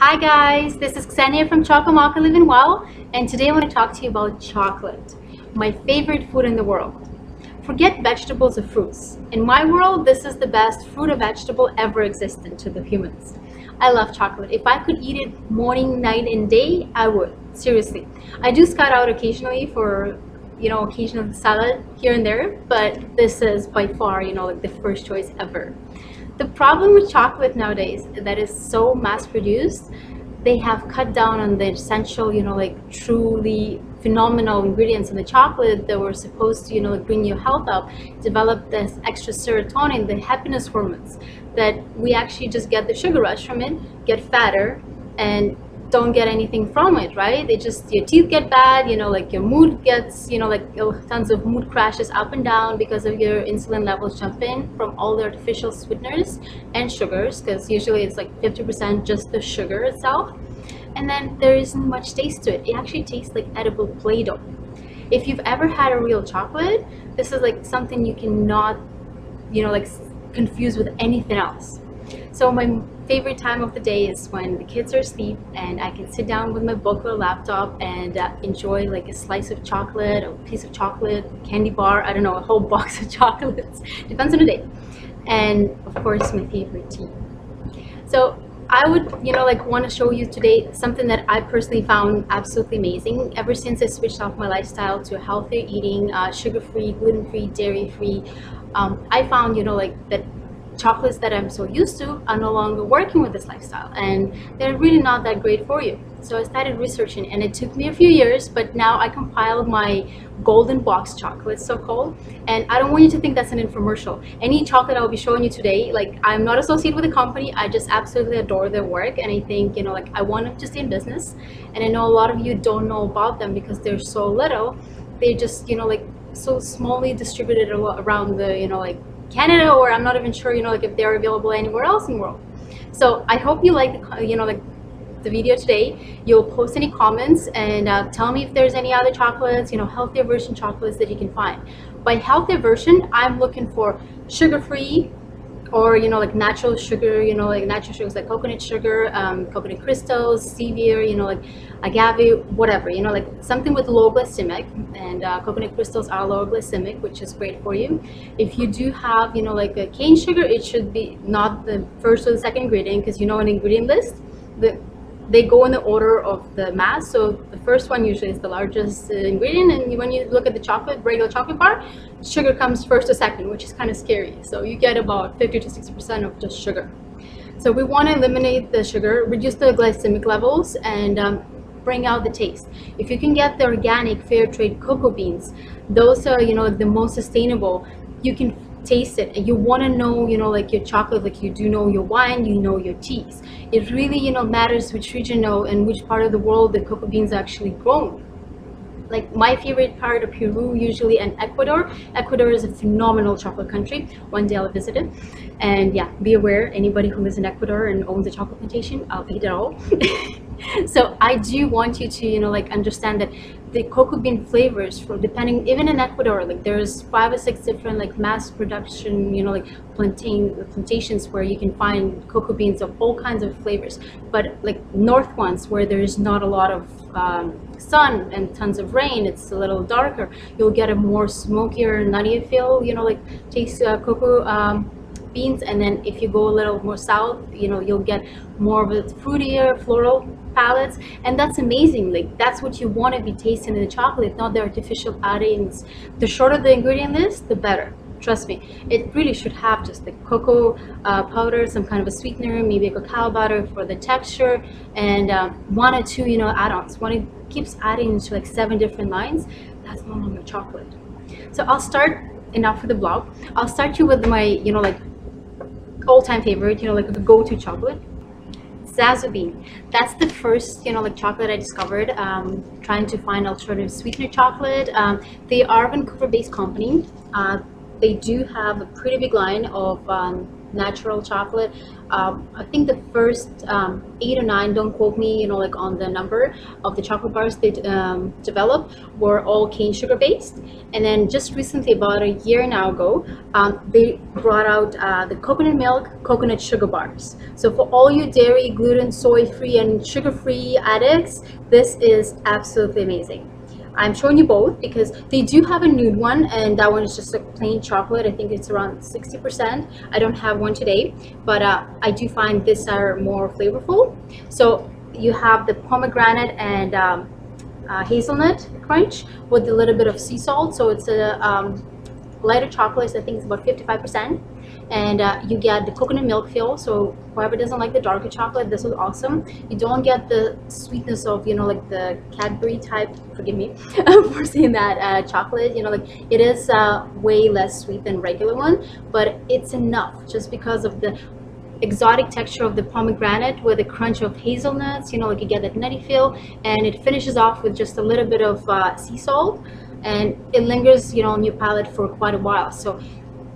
Hi guys, this is Xenia from Choko-Mocko Living Well, and today I want to talk to you about chocolate, my favorite food in the world. Forget vegetables or fruits. In my world, this is the best fruit or vegetable ever existent to the humans. I love chocolate. If I could eat it morning, night, and day, I would. Seriously. I do scout out occasionally for, occasional salad here and there, but this is by far, like the first choice ever. The problem with chocolate nowadays that is so mass produced, they have cut down on the essential, truly phenomenal ingredients in the chocolate that were supposed to, bring your health up, develop this extra serotonin, the happiness hormones, that we actually just get the sugar rush from it, get fatter, and don't get anything from it, right? They just, your teeth get bad, your mood gets, tons of mood crashes up and down because of your insulin levels jump in from all the artificial sweeteners and sugars, because usually it's like 50% just the sugar itself. And then there isn't much taste to it. It actually tastes like edible Play-Doh. If you've ever had a real chocolate, this is like something you cannot, confuse with anything else. So my favorite time of the day is when the kids are asleep and I can sit down with my book or laptop and enjoy like a slice of chocolate, a piece of chocolate, candy bar, I don't know, a whole box of chocolates, depends on the day. And of course my favorite tea. So I would, want to show you today something that I personally found absolutely amazing. Ever since I switched off my lifestyle to healthier eating, sugar-free, gluten-free, dairy-free, I found, that chocolates that I'm so used to are no longer working with this lifestyle, and they're really not that great for you. So I started researching, and it took me a few years, but now I compiled my golden box chocolates, so called. And I don't want you to think that's an infomercial. Any chocolate I'll be showing you today, like, I'm not associated with the company, I just absolutely adore their work, and I think, I want to just stay in business. And I know a lot of you don't know about them because they're so little. They're just, so smallly distributed around the, Canada, or I'm not even sure, if they're available anywhere else in the world. So I hope you like the video today. You'll post any comments and tell me if there's any other chocolates, healthier version chocolates that you can find. By healthier version, I'm looking for sugar-free, or natural sugar, natural sugars like coconut sugar, coconut crystals, stevia, like agave, whatever, something with low glycemic. And coconut crystals are low glycemic, which is great for you. If you do have, like a cane sugar, it should be not the first or the second ingredient, because an ingredient list, they go in the order of the mass. So the first one usually is the largest ingredient, and when you look at the chocolate, regular chocolate bar, sugar comes first or second, which is kind of scary. So you get about 50 to 60% of just sugar. So we want to eliminate the sugar, reduce the glycemic levels, and bring out the taste. If you can get the organic fair trade cocoa beans, those are the most sustainable. You can taste it, and you want to know, like your chocolate, like you do know your wine, your teas. It really, matters which region and which part of the world the cocoa beans are actually grown. Like my favorite part of Peru usually, and Ecuador. Ecuador is a phenomenal chocolate country. One day I'll visit it. And yeah, be aware, anybody who lives in Ecuador and owns a chocolate plantation, I'll eat it all. So I do want you to, understand that the cocoa bean flavors, for depending, even in Ecuador, like there's 5 or 6 different mass production, plantations where you can find cocoa beans of all kinds of flavors. But north ones, where there's not a lot of sun and tons of rain, it's a little darker, you'll get a more smokier, nuttier feel, taste cocoa beans. And then if you go a little more south, you'll get more of a fruitier, floral palettes, and that's amazing. That's what you want to be tasting in the chocolate, not the artificial addings. The shorter the ingredient list, the better. Trust me, it really should have just the cocoa powder, some kind of a sweetener, maybe a cacao butter for the texture, and 1 or 2 add-ons. When it keeps adding to 7 different lines, that's no longer chocolate. So I'll start, enough for the blog, I'll start you with my all-time favorite, the go-to chocolate, Zazu bean. That's the first chocolate I discovered trying to find alternative sweetener chocolate. They are a Vancouver based company. They do have a pretty big line of natural chocolate. I think the first 8 or 9, don't quote me, you know, like on the number of the chocolate bars they developed, were all cane sugar based. And then just recently, about a year now ago, they brought out the coconut milk coconut sugar bars. So for all you dairy, gluten, soy free and sugar free addicts, this is absolutely amazing. I'm showing you both because they do have a nude one, and that one is just like plain chocolate. I think it's around 60%. I don't have one today, but I do find this are more flavorful. So you have the pomegranate and hazelnut crunch with a little bit of sea salt. So it's a lighter chocolate. So I think it's about 55%. And you get the coconut milk feel, so whoever doesn't like the darker chocolate, this was awesome. You don't get the sweetness of, you know, like the Cadbury type, forgive me for saying that, chocolate, you know, like it is way less sweet than regular one, but it's enough just because of the exotic texture of the pomegranate with the crunch of hazelnuts, you know, like you get that nutty feel, and it finishes off with just a little bit of sea salt, and it lingers, you know, on your palate for quite a while. So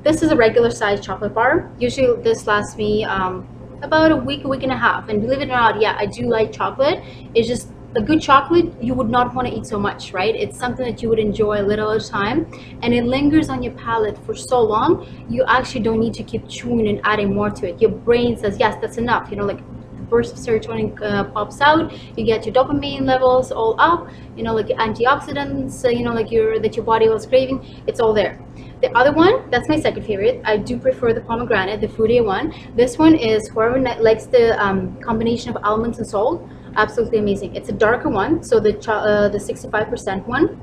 this is a regular size chocolate bar. Usually this lasts me about a week and a half. And believe it or not, yeah, I do like chocolate. It's just a good chocolate you would not want to eat so much, right? It's something that you would enjoy a little at a time, and it lingers on your palate for so long, you actually don't need to keep chewing and adding more to it. Your brain says, yes, that's enough. You know, like the burst of serotonin pops out, you get your dopamine levels all up, you know, like your antioxidants, you know, like that your body was craving, it's all there. The other one, that's my second favorite. I do prefer the pomegranate, the fruity one. This one is whoever likes the combination of almonds and salt. Absolutely amazing. It's a darker one, so the 65% one,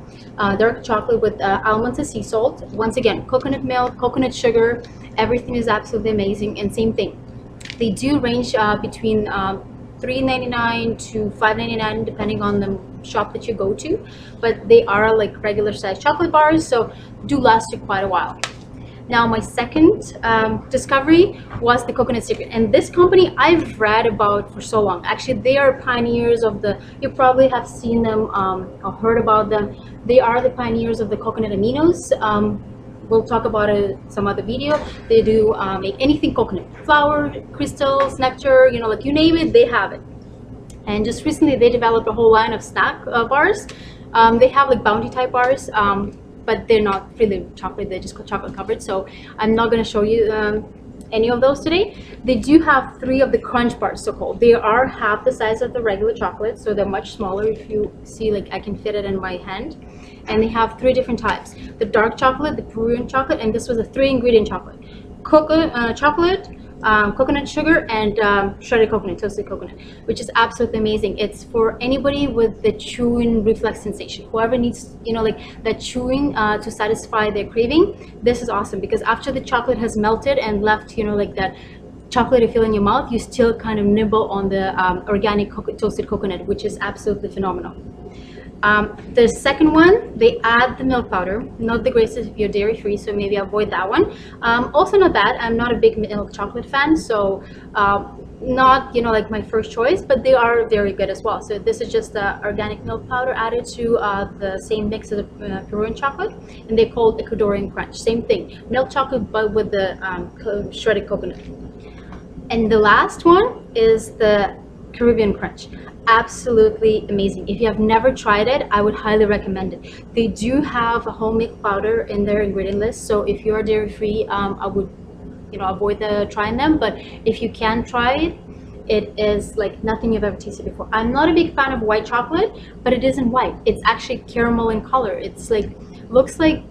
dark chocolate with almonds and sea salt. Once again, coconut milk, coconut sugar, everything is absolutely amazing. And same thing, they do range between $3.99 to $5.99 depending on the shop that you go to, but they are like regular size chocolate bars, so do last you quite a while. Now my second discovery was the Coconut Secret, and this company I've read about for so long. Actually, they are pioneers of the, you probably have seen them or heard about them. They are the pioneers of the coconut aminos. We'll talk about it some other video. They do make anything coconut, flour, crystals, nectar, you know, like you name it, they have it. And just recently they developed a whole line of snack bars. They have like bounty type bars, but they're not really chocolate, they're just chocolate covered, so I'm not going to show you any of those today. They do have 3 of the crunch bars, so called. They are half the size of the regular chocolate, so they're much smaller. If you see, like I can fit it in my hand. And they have 3 different types: the dark chocolate, the Peruvian chocolate, and this was a 3-ingredient chocolate: chocolate, coconut sugar, and shredded coconut, toasted coconut, which is absolutely amazing. It's for anybody with the chewing reflex sensation, whoever needs, you know, like that chewing to satisfy their craving. This is awesome because after the chocolate has melted and left, you know, like that chocolate feel in your mouth, you still kind of nibble on the organic toasted coconut, which is absolutely phenomenal. The second one, they add the milk powder, not the greatest if you're dairy free, so maybe avoid that one. Also not bad. I'm not a big milk chocolate fan, so not, you know, like my first choice, but they are very good as well. So this is just the organic milk powder added to the same mix of the Peruvian chocolate, and they're called Ecuadorian Crunch. Same thing, milk chocolate but with the shredded coconut. And the last one is the Caribbean Crunch. Absolutely amazing. If you have never tried it, I would highly recommend it. They do have a whole milk powder in their ingredient list, so if you are dairy free, I would, you know, avoid trying them. But if you can try it, it is like nothing you've ever tasted before. I'm not a big fan of white chocolate, but it isn't white. It's actually caramel in color. It's like, looks like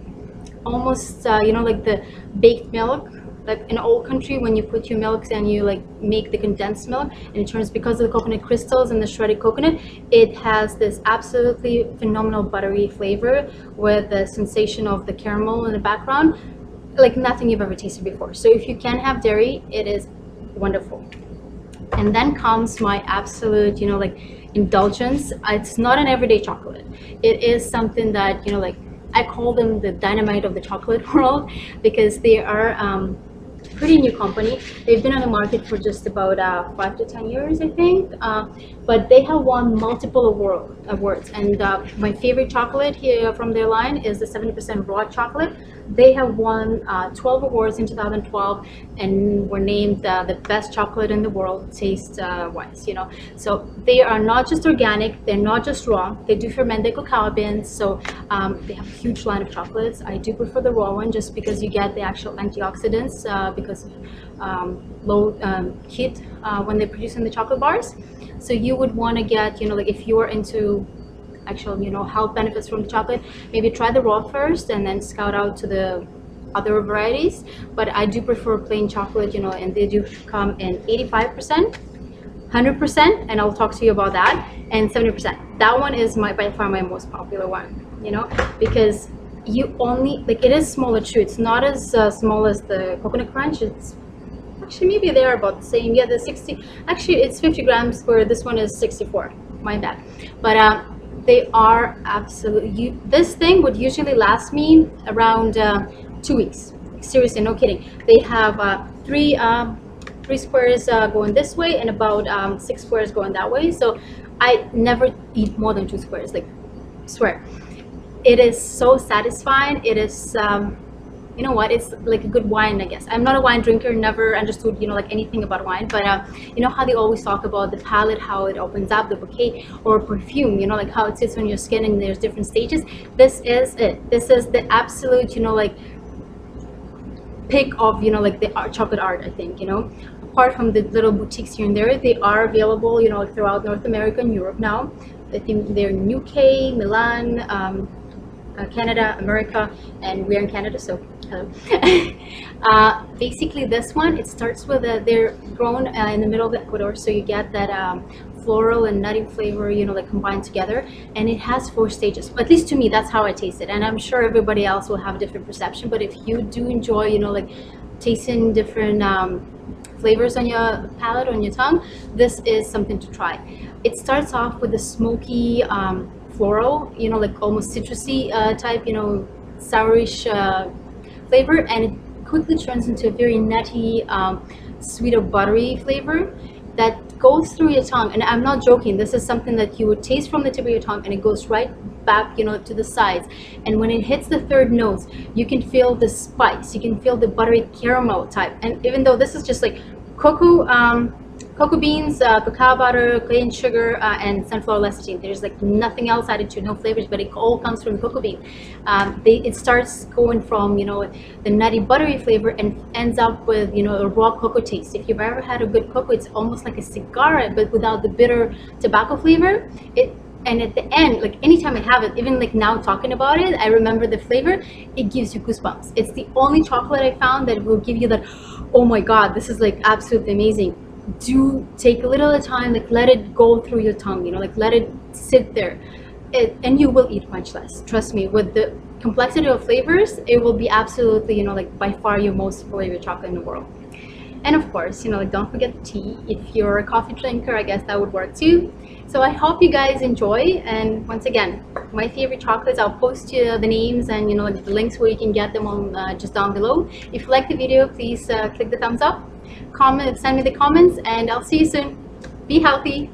almost you know, like the baked milk, like in old country when you put your milks and you like make the condensed milk, and it turns, because of the coconut crystals and the shredded coconut, it has this absolutely phenomenal buttery flavor with the sensation of the caramel in the background, like nothing you've ever tasted before. So if you can have dairy, it is wonderful. And then comes my absolute, you know, like indulgence. It's not an everyday chocolate. It is something that, you know, like I call them the dynamite of the chocolate world, because they are pretty new company. They've been on the market for just about 5 to 10 years, I think, but they have won multiple awards. And my favorite chocolate here from their line is the 70% raw chocolate. They have won 12 awards in 2012 and were named the best chocolate in the world taste wise, you know. So they are not just organic, they're not just raw, they do ferment the cacao beans. So they have a huge line of chocolates. I do prefer the raw one just because you get the actual antioxidants because of low heat when they're producing the chocolate bars. So you would want to get, you know, like if you're into actual, you know, health benefits from the chocolate, maybe try the raw first and then scout out to the other varieties. But I do prefer plain chocolate, you know, and they do come in 85%, 100%, and I'll talk to you about that, and 70%. That one is by far my most popular one, you know, because you only, like, it is smaller too. It's not as small as the coconut crunch. It's actually, maybe they are about the same. Yeah, the 60, actually it's 50 grams where this one is 64, my bad. But they are absolutely, this thing would usually last me around 2 weeks. Seriously, no kidding. They have three squares going this way and about 6 squares going that way. So I never eat more than 2 squares, like, swear. It is so satisfying. It is you know what, it's like a good wine, I guess. I'm not a wine drinker, never understood, you know, like anything about wine, but you know how they always talk about the palate, how it opens up, the bouquet, or perfume, you know, like how it sits on your skin and there's different stages. This is it. This is the absolute, you know, like pick of, you know, like the chocolate art, I think, you know. Apart from the little boutiques here and there, they are available, you know, like throughout North America and Europe now. I think they're in UK, Milan, Canada, America, and we're in Canada, so hello. Basically this one, it starts with they're grown in the middle of Ecuador, so you get that floral and nutty flavor, you know, like combined together, and it has 4 stages. At least to me, that's how I taste it, and I'm sure everybody else will have a different perception. But if you do enjoy, you know, like tasting different flavors on your palate, on your tongue, this is something to try. It starts off with a smoky floral, you know, like almost citrusy type, you know, sourish flavor, and it quickly turns into a very nutty, sweeter, buttery flavor that goes through your tongue. And I'm not joking, this is something that you would taste from the tip of your tongue and it goes right back, you know, to the sides. And when it hits the 3rd notes, you can feel the spice, you can feel the buttery caramel type. And even though this is just like cocoa beans, cacao butter, cane sugar, and sunflower lecithin. There's like nothing else added to, no flavors, but it all comes from cocoa bean. It starts going from, you know, the nutty buttery flavor and ends up with, you know, a raw cocoa taste. If you've ever had a good cocoa, it's almost like a cigar, but without the bitter tobacco flavor. And at the end, like anytime I have it, even like now talking about it, I remember the flavor. It gives you goosebumps. It's the only chocolate I found that will give you that, oh my god, this is like absolutely amazing. Do take a little time, like let it go through your tongue, you know, like let it sit there, and you will eat much less. Trust me, with the complexity of flavors, it will be absolutely, you know, like by far your most favorite chocolate in the world. And of course, you know, like don't forget the tea. If you're a coffee drinker, I guess that would work too. So I hope you guys enjoy, and once again, my favorite chocolates, I'll post you the names and, you know, like the links where you can get them on just down below. If you like the video, please click the thumbs up, comment, send me the comments, and I'll see you soon. Be healthy.